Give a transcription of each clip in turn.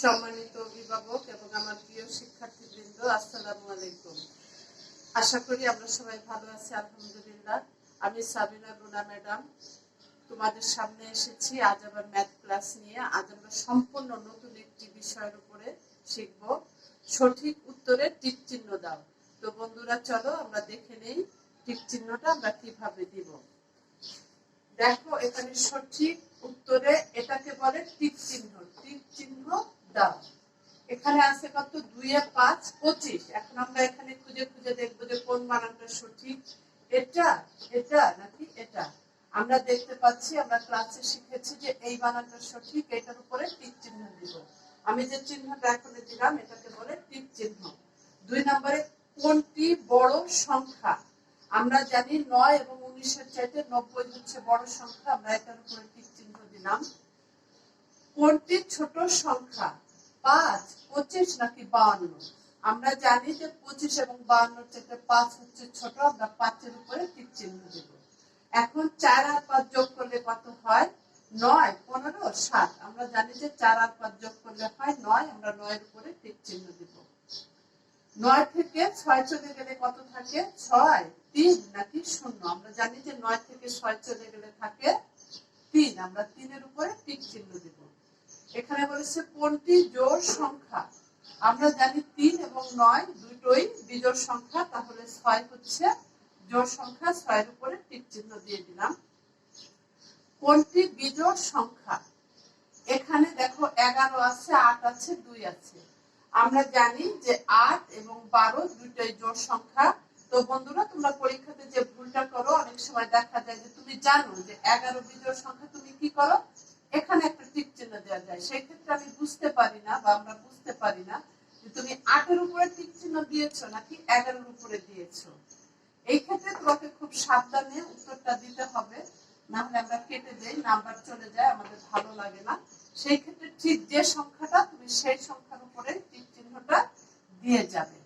সম্মানিত অভিভাবক এবং আমার প্রিয় শিক্ষার্থীবৃন্দ, আসসালামু আলাইকুম। আশা করি আমরা সবাই ভালো আছি, আলহামদুলিল্লাহ। আমি সাবিনা রুনা ম্যাডাম তোমাদের সামনে এসেছি আজ আবার ম্যাথ ক্লাস নিয়ে। আজ আমরা সম্পূর্ণ নতুন একটি বিষয়ের উপরে শিখব, সঠিক উত্তরে টিক চিহ্ন দাও। তো বন্ধুরা, চলো আমরা দেখে নেই টিক চিহ্নটা আমরা কিভাবে দিব। দেখো, এখানে সঠিক উত্তরে এটাকে বলে টিক চিহ্ন। টিক চিহ্ন দাও। এখানে আছে কত? 2 এ 5 25। এখন আমরা এখানে খুঁজে খুঁজে দেখবো যে কোন বানানটা সঠিক, এটা এটা নাকি এটা। আমরা দেখতে পাচ্ছি, আমরা ক্লাসে শিখেছি যে এই বানানটা সঠিক, এটার উপরে টিক চিহ্ন দিব। আমি যে চিহ্নটা এখন দিলাম এটাকে বলে টিক চিহ্ন। 2 নম্বরে কোনটি বড় সংখ্যা? আমরা জানি 9 এবং 19 এর চাইতে 90 হচ্ছে বড় সংখ্যা, আমরা এটার উপরে টিক চিহ্ন দিলাম। কোনটি ছোট সংখ্যা? 5, 25 নাকি 52? আমরা জানি যে 25 এবং 52 এর চাইতে 5 হচ্ছে ছোট, আমরা 5 এর উপরে টিক চিহ্ন দেব। এখন 4 আর 5 যোগ করলে কত হয়? 9, 15, 7। আমরা জানি যে 4 আর 5 যোগ করলে হয় 9, আমরা 9 এর উপরে টিক চিহ্ন দেব। 9 থেকে 6 চলে গেলে কত থাকে? 6, 3 নাকি 0? আমরা জানি যে 9 থেকে 6 চলে গেলে থাকে 3, আমরা 3 এর উপরে টিক চিহ্ন দেব। এখানে বলেছে কোনটি জোড় সংখ্যা? আমরা জানি 3 এবং 9 দুটোই বিজোড় সংখ্যা, তাহলে 6 হচ্ছে জোড় সংখ্যা, 6 এর উপরে টিক চিহ্ন দিয়ে দিলাম। কোনটি বিজোড় সংখ্যা? এখানে দেখো 11 আছে, 8 আছে, 2 আছে। আমরা জানি যে 8 এবং 12 দুটোই জোড় সংখ্যা। তো বন্ধুরা, তোমরা পরীক্ষাতে যে ভুলটা করো, অনেক সময় দেখা যায় যে তুমি জানো যে 11 বিজোড় সংখ্যা, তুমি কি করো? এখানে একটা টিক চিহ্ন দেওয়া যায়। সেই ক্ষেত্রে আমি বুঝতে পারি না বা আমরা বুঝতে পারি না যে তুমি 8 এর উপরে টিক চিহ্ন দিয়েছো নাকি 11 এর উপরে দিয়েছো। এই ক্ষেত্রে তোমাকে খুব সাবধানে উত্তরটা দিতে হবে, না হলে আমরা কেটে যাই, নাম্বার চলে যায়, আমাদের ভালো লাগে না। সেই ক্ষেত্রে ঠিক যে সংখ্যাটা, তুমি সেই সংখ্যার উপরে টিক চিহ্নটা দিয়ে যাবে।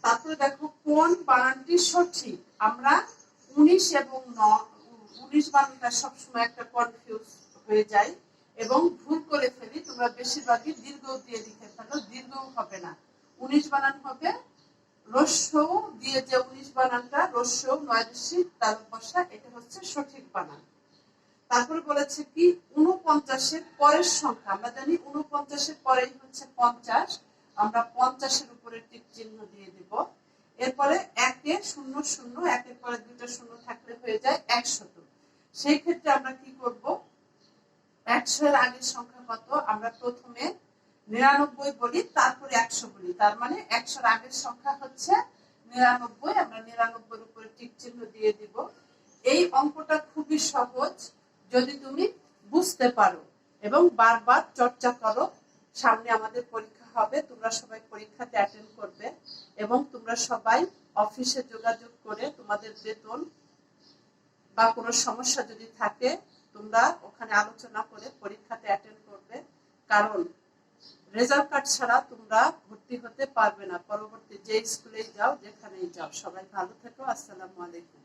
তারপরে দেখো কোন বানানটি সঠিক? আমরা 19 এবং 19 বানানটা সবসময় একটা কনফিউজ হয়ে যায় এবং ভুল করে ফেলি। তোমরা বেশিরভাগই দীর্ঘ দিয়ে লিখে ফেলো, দীর্ঘ হবে না, 19 বানান হবে রস্য দিয়ে। যে 19 বানানটা রস্য 9 তার বসা, এটা হচ্ছে সঠিক বানান। তারপরে বলেছে কি 49 এর পরের সংখ্যা? আমরা জানি 49 এর পরেই হচ্ছে 50, আমরা 50 এর উপরে টিক চিহ্ন দিয়ে দিব। এরপরে 1 এ 0 0, 1 এর পরে দুটো শূন্য থাকলে হয়ে যায় 100। সেই ক্ষেত্রে আমরা কি করব? 100 এর আগের সংখ্যা কত? আমরা প্রথমে 99 বলি, তারপরে 100 বলি। তার মানে 100 এর আগের সংখ্যা হচ্ছে 99, আমরা 99 এর উপরে টিক চিহ্ন দিয়ে দিব। এই অঙ্কটা খুবই সহজ যদি তুমি বুঝতে পারো এবং বারবার চর্চা করো। সামনে আমাদের পরীক্ষা হবে, তোমরা সবাই পরীক্ষাতে অ্যাটেন্ড করবে এবং তোমরা সবাই অফিসে যোগাযোগ করে তোমাদের বেতন বা কোনো সমস্যা যদি থাকে তোমরা ওখানে আলোচনা করে পরীক্ষাতে অ্যাটেন্ড করবে। কারণ রেজাল্ট কার্ড ছাড়া তোমরা ভর্তি হতে পারবে না, পরবর্তী যে স্কুলেই যাও, যেখানেই যাও। সবাই ভালো থেকো, আসসালামু আলাইকুম।